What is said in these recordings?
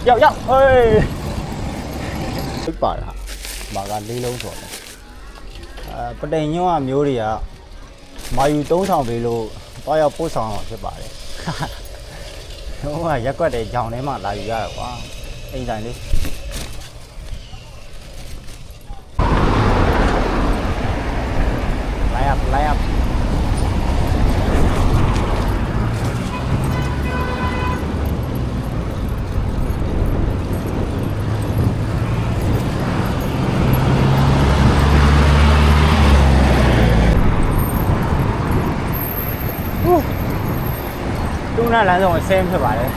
ရောက်ဟေးပြပါတာမာကလေးလုံးဆိုတယ်ပတိန်ညွန့်ကမျိုးတွေကမာယူ3000ပေးလို့တော့ရောက်ပို့ဆောင်တော့ဖြစ်ပါတယ်ဟိုကရက်ွက်တဲ့ကြောင်ထဲမှာလာယူရတာကွာအိမ်ဆိုင်လေးလိုက်ရတူနာလမ်းဆောင်ဆင်းဖြစ်ပါတယ်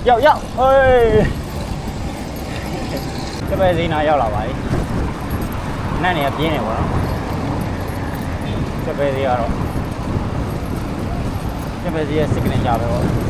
ရောက်ဟေးတပည့်စီနာရောက်လာပါပြီနတ်နေပြင်းနေပါတော့တပည့်စီကတော့တပည့်စီရဲ့စိတ်ကနေကြပဲပေါ့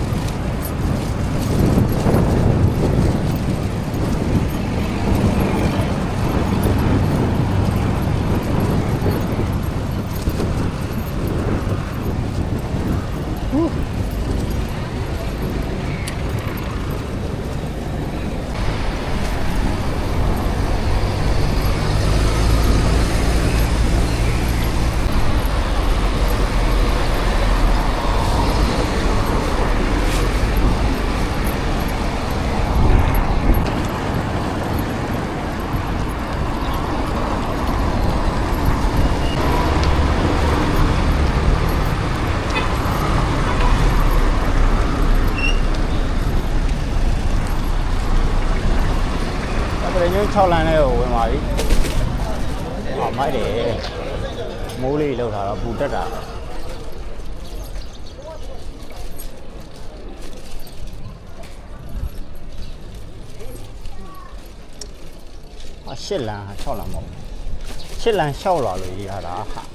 6လမ်းလေးကိုဝင်ပါပြီ။မိုက်တယ်။မိုးလေးလောက်ထားတော့ပူတက်တာ။8လမ်း6လမ်းမဟုတ်ဘူး။8လမ်း6လာလို့ရေးရတာဟာ